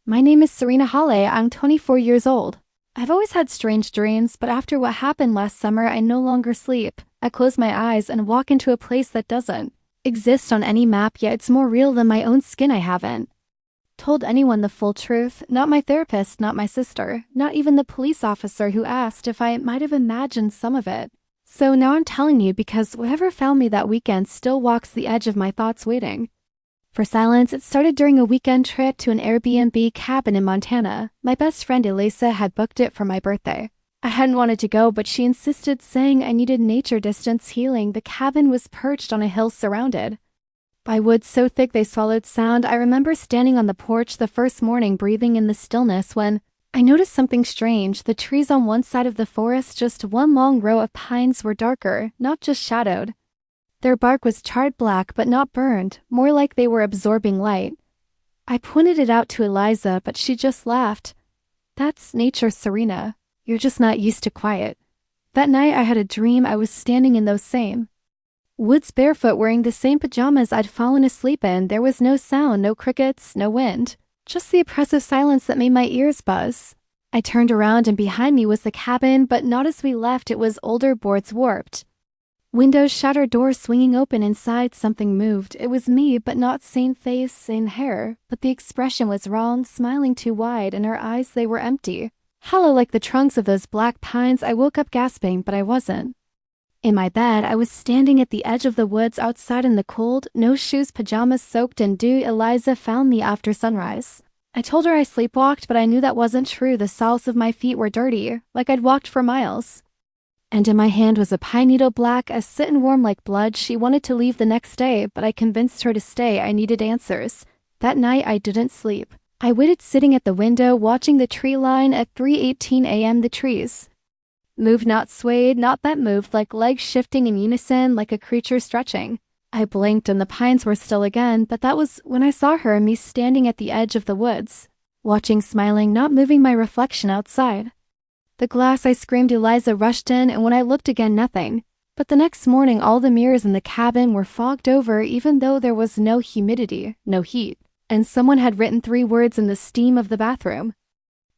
My name is Serena Hale. I'm 24 years old. I've always had strange dreams, but after what happened last summer, I no longer sleep. I close my eyes and walk into a place that doesn't exist on any map, yet it's more real than my own skin. I haven't told anyone the full truth, not my therapist, not my sister, not even the police officer who asked if I might have imagined some of it. So now I'm telling you because whoever found me that weekend still walks the edge of my thoughts waiting for silence. It started during a weekend trip to an Airbnb cabin in Montana. My best friend Elisa had booked it for my birthday. I hadn't wanted to go, but she insisted, saying I needed nature distance healing. The cabin was perched on a hill surrounded by woods so thick they swallowed sound. I remember standing on the porch the first morning, breathing in the stillness, when I noticed something strange. The trees on one side of the forest, just one long row of pines, were darker, not just shadowed. Their bark was charred black, but not burned, more like they were absorbing light. I pointed it out to Eliza, but she just laughed. That's nature, Serena. You're just not used to quiet. That night I had a dream I was standing in those same woods barefoot, wearing the same pajamas I'd fallen asleep in. There was no sound, no crickets, no wind, just the oppressive silence that made my ears buzz. I turned around and behind me was the cabin, but not as we left. It was older, boards warped, windows shattered, doors swinging open. Inside something moved. It was me, but not same face, same hair, but the expression was wrong, smiling too wide, and her eyes, they were empty, hollow like the trunks of those black pines. I woke up gasping, but I wasn't in my bed. I was standing at the edge of the woods outside in the cold, no shoes, pajamas soaked in dew. Eliza found me after sunrise. I told her I sleepwalked, but I knew that wasn't true. The soles of my feet were dirty, like I'd walked for miles. And in my hand was a pine needle, black as soot and warm like blood. She wanted to leave the next day, but I convinced her to stay. I needed answers. That night I didn't sleep. I waited, sitting at the window, watching the tree line. At 3:18 a.m. the trees moved, not swayed, not bent, moved like legs shifting in unison, like a creature stretching. I blinked and the pines were still again, but that was when I saw her, me standing at the edge of the woods, watching, smiling, not moving, my reflection outside the glass. I screamed. Eliza rushed in, and when I looked again, nothing. But the next morning, all the mirrors in the cabin were fogged over, even though there was no humidity, no heat. And someone had written 3 words in the steam of the bathroom.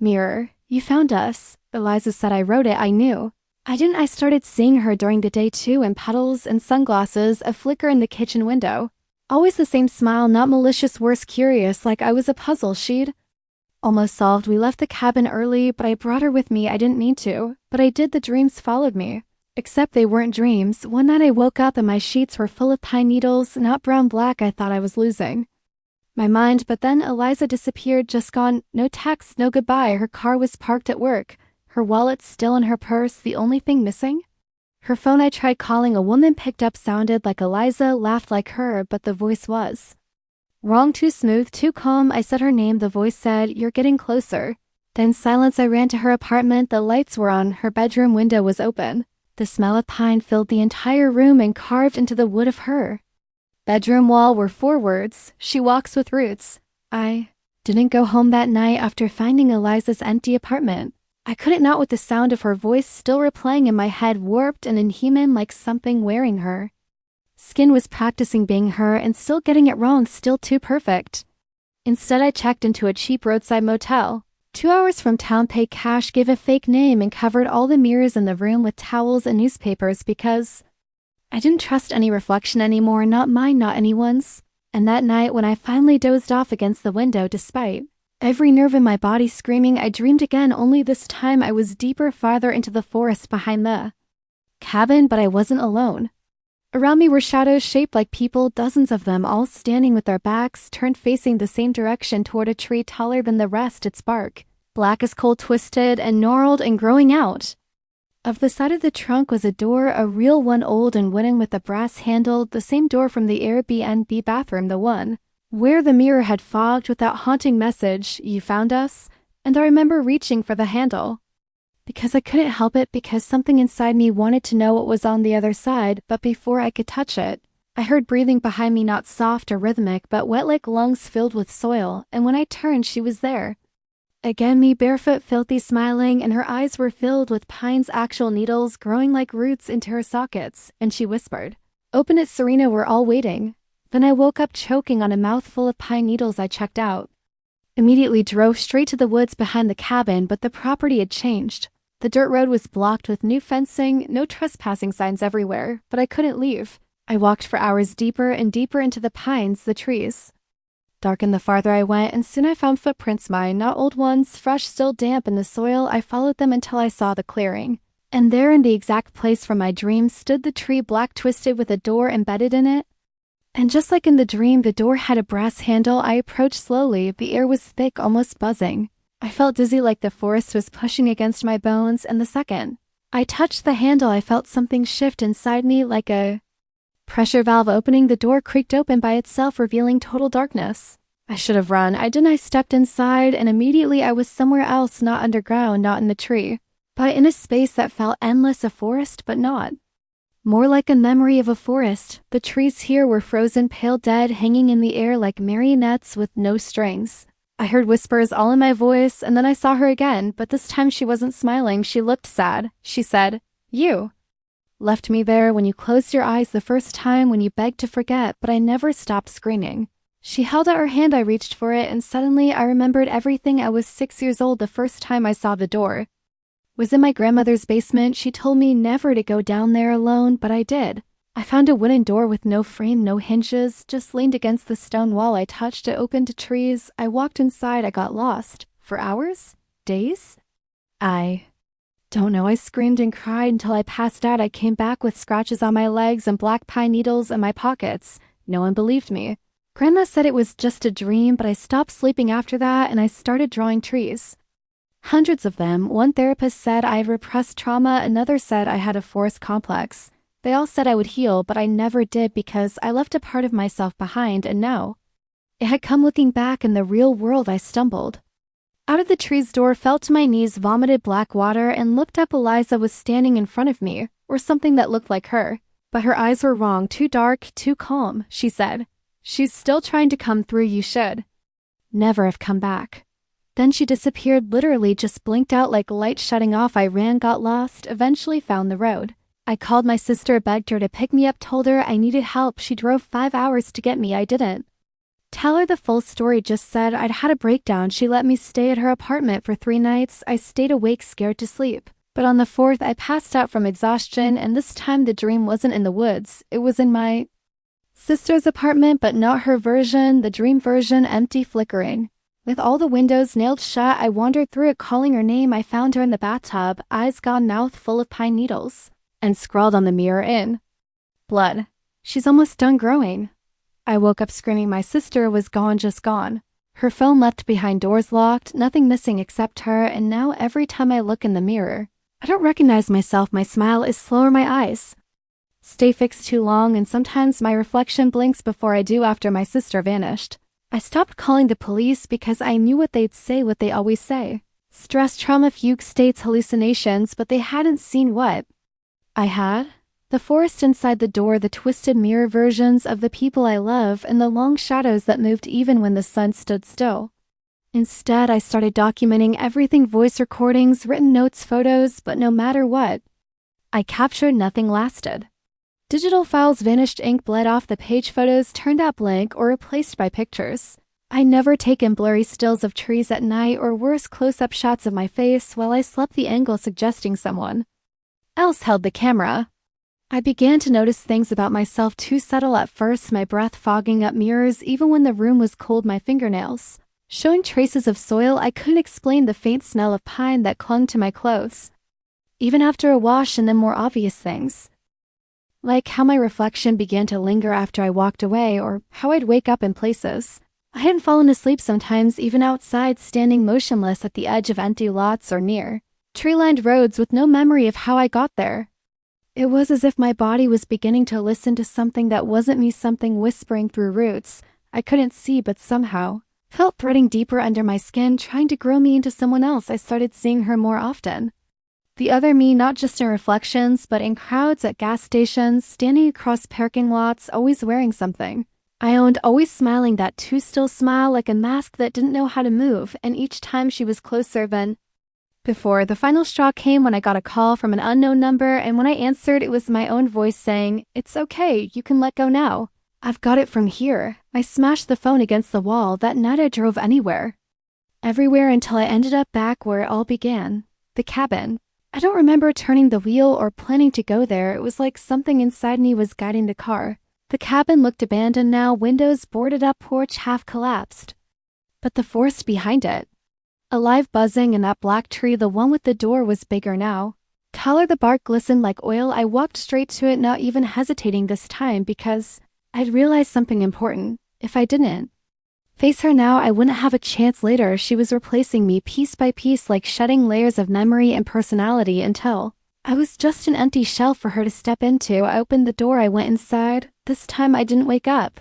Mirror, you found us. Eliza said. I wrote it. I knew. I didn't. I started seeing her during the day too, in petals and sunglasses, a flicker in the kitchen window. Always the same smile, not malicious, worse, curious, like I was a puzzle she'd almost solved. We left the cabin early, but I brought her with me. I didn't mean to, but I did. The dreams followed me. Except they weren't dreams. One night I woke up and my sheets were full of pine needles, not brown, black. I thought I was losing my mind, but then Eliza disappeared, just gone. No text, no goodbye. Her car was parked at work, her wallet still in her purse, the only thing missing her phone. I tried calling. A woman picked up, sounded like Eliza, laughed like her, but the voice was wrong, too smooth, too calm. I said her name. The voice said, "You're getting closer." Then silence. I ran to her apartment. The lights were on. Her bedroom window was open. The smell of pine filled the entire room, and carved into the wood of her bedroom wall were 4 words: "She walks with roots." I didn't go home that night after finding Eliza's empty apartment. I couldn't, not with the sound of her voice still replaying in my head, warped and inhuman, like something wearing her skin was practicing being her and still getting it wrong, still too perfect. Instead, I checked into a cheap roadside motel 2 hours from town, paid cash, gave a fake name, and covered all the mirrors in the room with towels and newspapers because I didn't trust any reflection anymore, not mine, not anyone's. And that night, when I finally dozed off against the window, despite every nerve in my body screaming, I dreamed again, only this time I was deeper, farther into the forest behind the cabin, but I wasn't alone. Around me were shadows shaped like people, dozens of them, all standing with their backs turned, facing the same direction, toward a tree taller than the rest, its bark black as coal, twisted and gnarled and growing out of the side of the trunk was a door, a real one, old and wooden, with a brass handle, the same door from the Airbnb bathroom, the one where the mirror had fogged, with that haunting message, "You found us." And I remember reaching for the handle because I couldn't help it, because something inside me wanted to know what was on the other side. But before I could touch it, I heard breathing behind me, not soft or rhythmic, but wet like lungs filled with soil. And when I turned, she was there again, me, barefoot, filthy, smiling, and her eyes were filled with pine's actual needles growing like roots into her sockets. And she whispered, "Open it, Serena, we're all waiting." Then I woke up choking on a mouthful of pine needles. I checked out Immediately drove straight to the woods behind the cabin, but the property had changed. The dirt road was blocked with new fencing, no trespassing signs everywhere, but I couldn't leave. I walked for hours deeper and deeper into the pines, the trees. Darkened the farther I went, and soon I found footprints mine, not old ones, fresh, still damp in the soil. I followed them until I saw the clearing. And there, in the exact place from my dream, stood the tree, black twisted with a door embedded in it. And just like in the dream, the door had a brass handle. I approached slowly. The air was thick, almost buzzing. I felt dizzy, like the forest was pushing against my bones, and the second I touched the handle, I felt something shift inside me, like a pressure valve opening. The door creaked open by itself, revealing total darkness. I should have run. I stepped inside, and immediately I was somewhere else, not underground, not in the tree, but in a space that felt endless, a forest, but not. More like a memory of a forest. The trees here were frozen, pale dead, hanging in the air like marionettes with no strings. I heard whispers all in my voice, and then I saw her again, but this time she wasn't smiling. She looked sad. She said, "You left me there when you closed your eyes the first time, when you begged to forget," but I never stopped screaming. She held out her hand. I reached for it, and suddenly I remembered everything. I was 6 years old the first time I saw the door. Was in my grandmother's basement. She told me never to go down there alone, but I did. I found a wooden door with no frame, no hinges, just leaned against the stone wall. I touched it, opened to trees. I walked inside. I got lost. For hours? Days? I don't know. I screamed and cried until I passed out. I came back with scratches on my legs and black pine needles in my pockets. No one believed me. Grandma said it was just a dream, but I stopped sleeping after that, and I started drawing trees. Hundreds of them. One therapist said I had repressed trauma. Another said I had a forest complex. They all said I would heal, but I never did because I left a part of myself behind, and now it had come. Looking back in the real world, I stumbled out of the tree's door, fell to my knees, vomited black water, and looked up. Eliza was standing in front of me, or something that looked like her. But her eyes were wrong, too dark, too calm. She said, "She's still trying to come through. You should never have come back." Then she disappeared, literally just blinked out like light shutting off. I ran, got lost, eventually found the road. I called my sister, begged her to pick me up, told her I needed help. She drove 5 hours to get me. I didn't tell her the full story, just said I'd had a breakdown. She let me stay at her apartment for 3 nights. I stayed awake, scared to sleep. But on the 4th, I passed out from exhaustion, and this time the dream wasn't in the woods. It was in my sister's apartment, but not her version, the dream version, empty, flickering. With all the windows nailed shut, I wandered through it, calling her name. I found her in the bathtub, eyes gone, mouth full of pine needles, and scrawled on the mirror in blood, "She's almost done growing." I woke up screaming. My sister was gone, just gone. Her phone left behind, doors locked, nothing missing except her, and now every time I look in the mirror, I don't recognize myself. My smile is slower, my eyes stay fixed too long, and sometimes my reflection blinks before I do. After my sister vanished, I stopped calling the police because I knew what they'd say, what they always say. Stress, trauma, fugue states, hallucinations, but they hadn't seen what I had. The forest inside the door, the twisted mirror versions of the people I love, and the long shadows that moved even when the sun stood still. Instead, I started documenting everything, voice recordings, written notes, photos, but no matter what I captured, nothing lasted. Digital files vanished, ink bled off the page, photos turned out blank or replaced by pictures. I never taken blurry stills of trees at night, or worse, close-up shots of my face while I slept, the angle suggesting someone else held the camera. I began to notice things about myself too subtle at first, my breath fogging up mirrors even when the room was cold, my fingernails showing traces of soil. I couldn't explain the faint smell of pine that clung to my clothes, even after a wash, and then more obvious things, like how my reflection began to linger after I walked away, or how I'd wake up in places I hadn't fallen asleep, sometimes even outside, standing motionless at the edge of empty lots or near tree-lined roads with no memory of how I got there. It was as if my body was beginning to listen to something that wasn't me, something whispering through roots I couldn't see but somehow felt threading deeper under my skin, trying to grow me into someone else. I started seeing her more often. The other me, not just in reflections, but in crowds, at gas stations, standing across parking lots, always wearing something I owned, always smiling, that too still smile, like a mask that didn't know how to move, and each time she was closer than before. The final straw came when I got a call from an unknown number, and when I answered, it was my own voice saying, "It's okay, you can let go now. I've got it from here." I smashed the phone against the wall. That night I drove anywhere. everywhere until I ended up back where it all began, the cabin. I don't remember turning the wheel or planning to go there. It was like something inside me was guiding the car. The cabin looked abandoned now, windows boarded up, porch half collapsed. But the forest behind it, alive, buzzing, and that black tree, the one with the door, was bigger now. Taller, the bark glistened like oil. I walked straight to it, not even hesitating this time, because I'd realized something important. If I didn't face her now, I wouldn't have a chance later. She was replacing me piece by piece, like shedding layers of memory and personality until I was just an empty shell for her to step into. I opened the door, I went inside. This time I didn't wake up.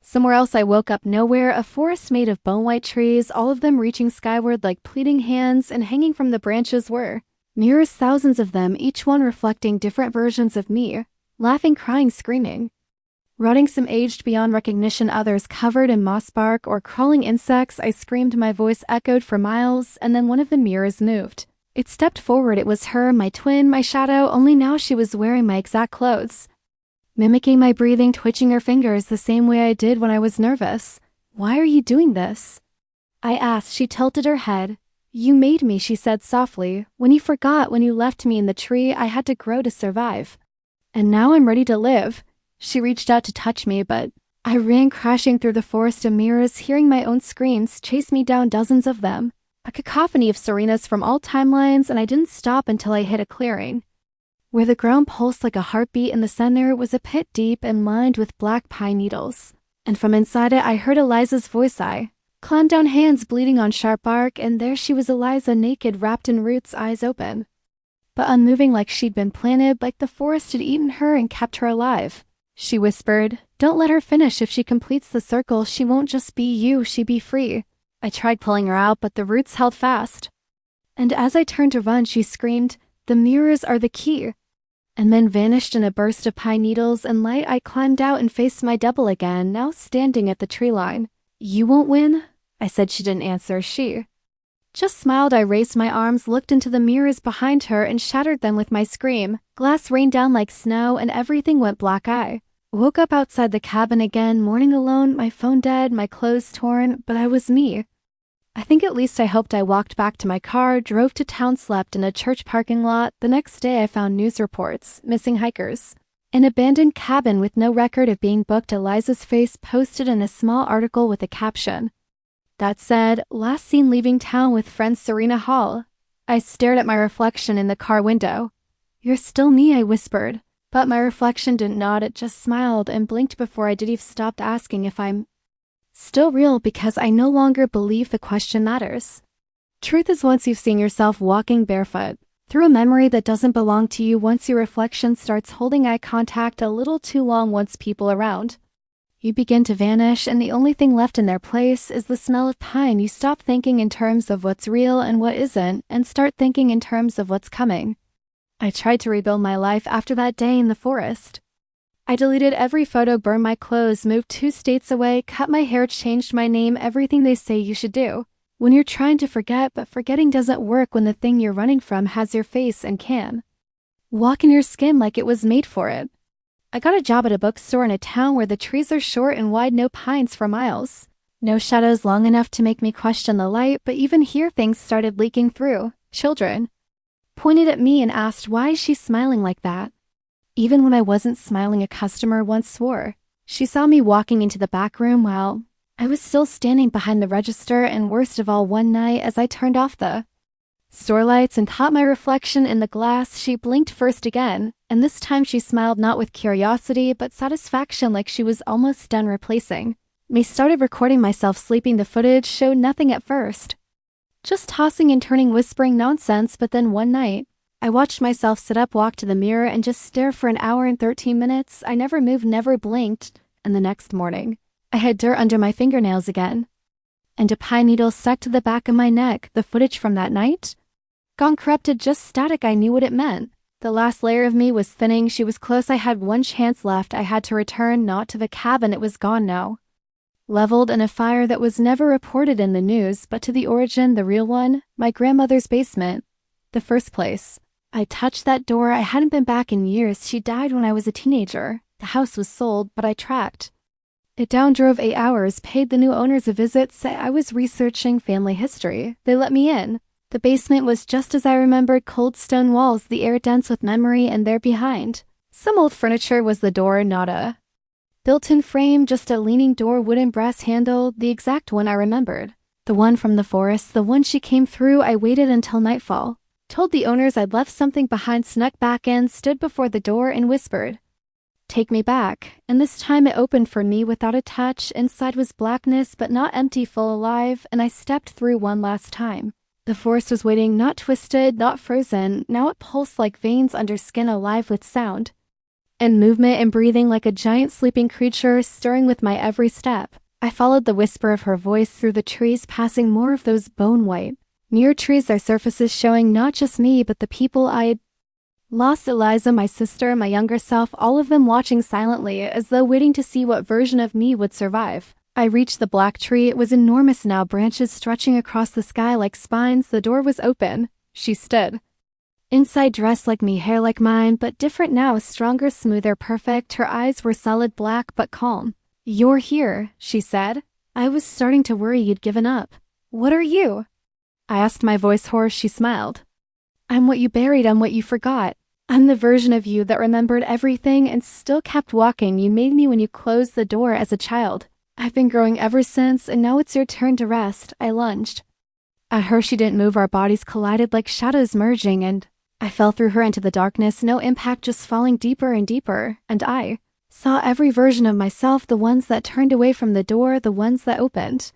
Somewhere else I woke up nowhere, a forest made of bone-white trees, all of them reaching skyward like pleading hands, and hanging from the branches were mirrors, thousands of them, each one reflecting different versions of me, laughing, crying, screaming. Rotting, some aged beyond recognition, others covered in moss bark or crawling insects. I screamed, my voice echoed for miles, and then one of the mirrors moved. It stepped forward. It was her, my twin, my shadow, only now she was wearing my exact clothes. Mimicking my breathing, twitching her fingers the same way I did when I was nervous. "Why are you doing this?" I asked. She tilted her head. "You made me," she said softly. "When you forgot, when you left me in the tree, I had to grow to survive. And now I'm ready to live." She reached out to touch me, but I ran crashing through the forest of mirrors, hearing my own screams chase me down, dozens of them. A cacophony of Serenas from all timelines, and I didn't stop until I hit a clearing. Where the ground pulsed like a heartbeat, in the center was a pit deep and lined with black pine needles. And from inside it I heard Eliza's voice. I climbed down, hands bleeding on sharp bark, and there she was, Eliza, naked, wrapped in roots, eyes open, but unmoving, like she'd been planted, like the forest had eaten her and kept her alive. She whispered, "Don't let her finish. If she completes the circle, she won't just be you, she'll be free." I tried pulling her out, but the roots held fast. And as I turned to run, she screamed, "The mirrors are the key," and then vanished in a burst of pine needles and light. I climbed out and faced my double again, now standing at the tree line. "You won't win?" I said. She didn't answer. She just smiled. I raised my arms, looked into the mirrors behind her, and shattered them with my scream. Glass rained down like snow, and everything went black. I woke up outside the cabin again, mourning alone, my phone dead, my clothes torn, but I was me. I think at least I hoped. I walked back to my car, drove to town, slept in a church parking lot. The next day I found news reports, missing hikers, an abandoned cabin with no record of being booked, Eliza's face posted in a small article with a caption that said, "Last seen leaving town with friend Serena Hale." I stared at my reflection in the car window. "You're still me," I whispered. But my reflection didn't nod, it just smiled and blinked before I did even stopped asking if I'm still real, because I no longer believe the question matters. Truth is, once you've seen yourself walking barefoot through a memory that doesn't belong to you, once your reflection starts holding eye contact a little too long, once people around you begin to vanish and the only thing left in their place is the smell of pine, you stop thinking in terms of what's real and what isn't, and start thinking in terms of what's coming. I tried to rebuild my life after that day in the forest. I deleted every photo, burned my clothes, moved 2 states away, cut my hair, changed my name, everything they say you should do when you're trying to forget, but forgetting doesn't work when the thing you're running from has your face and can walk in your skin like it was made for it. I got a job at a bookstore in a town where the trees are short and wide, no pines for miles, no shadows long enough to make me question the light, but even here things started leaking through. Children pointed at me and asked, "Why is she smiling like that?" Even when I wasn't smiling, a customer once swore she saw me walking into the back room while I was still standing behind the register. And worst of all, one night as I turned off the store lights and caught my reflection in the glass, she blinked first again, and this time she smiled not with curiosity but satisfaction, like she was almost done replacing me. Started recording myself sleeping. The footage showed nothing at first, just tossing and turning, whispering nonsense, but then one night I watched myself sit up, walk to the mirror, and just stare for an hour and 13 minutes. I never moved, never blinked, and the next morning I had dirt under my fingernails again, and a pine needle stuck to the back of my neck. The footage from that night? Gone, corrupted, just static. I knew what it meant. The last layer of me was thinning. She was close. I had one chance left. I had to return, not to the cabin. It was gone now, leveled in a fire that was never reported in the news, but to the origin, the real one, my grandmother's basement, the first place I touched that door. I hadn't been back in years. She died when I was a teenager. The house was sold, but I tracked It down drove 8 hours, paid the new owners a visit, said I was researching family history. They let me in. The basement was just as I remembered, cold stone walls, the air dense with memory, and there behind, some old furniture was the door, not a built-in frame, just a leaning door, wooden brass handle, the exact one I remembered. The one from the forest, the one she came through. I waited until nightfall, told the owners I'd left something behind, snuck back in, stood before the door and whispered, "Take me back." And this time it opened for me without a touch. Inside was blackness, but not empty, full alive, and I stepped through one last time. The forest was waiting, not twisted, not frozen. Now it pulsed like veins under skin, alive with sound and movement and breathing, like a giant sleeping creature, stirring with my every step. I followed the whisper of her voice through the trees, passing more of those bone-white, near trees, their surfaces showing not just me, but the people I'd lost. Eliza, my sister, my younger self, all of them watching silently, as though waiting to see what version of me would survive. I reached the black tree. It was enormous now, branches stretching across the sky like spines. The door was open. She stood inside, dressed like me, hair like mine, but different now, stronger, smoother, perfect. Her eyes were solid black, but calm. "You're here," she said. "I was starting to worry you'd given up." "What are you?" I asked, my voice hoarse. She smiled. "I'm what you buried. I'm what you forgot. I'm the version of you that remembered everything and still kept walking. You made me when you closed the door as a child. I've been growing ever since, and now it's your turn to rest." I lunged at her. She didn't move. Our bodies collided like shadows merging, and I fell through her into the darkness. No impact, just falling deeper and deeper. And I saw every version of myself, the ones that turned away from the door, the ones that opened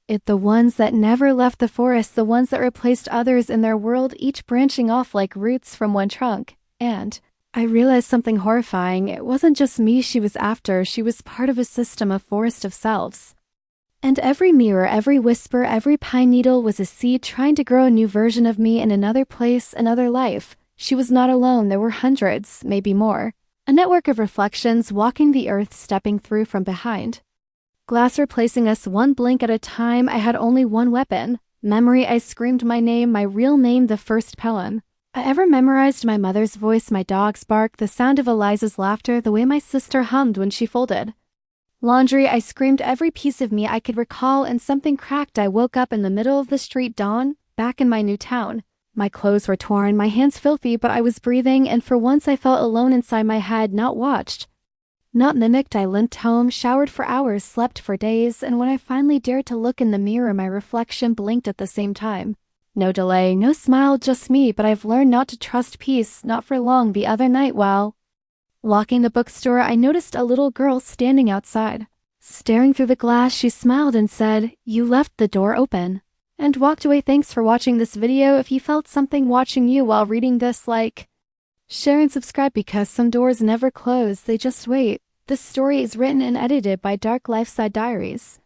it, the ones that never left the forest, the ones that replaced others in their world, each branching off like roots from one trunk. And I realized something horrifying. It wasn't just me she was after. She was part of a system, a forest of selves. And every mirror, every whisper, every pine needle was a seed trying to grow a new version of me in another place, another life. She was not alone. There were hundreds, maybe more. A network of reflections walking the earth, stepping through from behind. Glass replacing us, one blink at a time. I had only one weapon. Memory. I screamed my name, my real name, the first poem I ever memorized, my mother's voice, my dog's bark, the sound of Eliza's laughter, the way my sister hummed when she folded laundry. I screamed every piece of me I could recall, and something cracked. I woke up in the middle of the street, dawn, back in my new town. My clothes were torn, my hands filthy, but I was breathing, and for once I felt alone inside my head, not watched, not mimicked. I limped home, showered for hours, slept for days, and when I finally dared to look in the mirror, my reflection blinked at the same time. No delay, no smile, just me, but I've learned not to trust peace, not for long. The other night, while locking the bookstore, I noticed a little girl standing outside. Staring through the glass, she smiled and said, "You left the door open," and walked away. Thanks for watching this video. If you felt something watching you while reading this, like, share and subscribe, because some doors never close, they just wait. This story is written and edited by Dark Lifeside Diaries.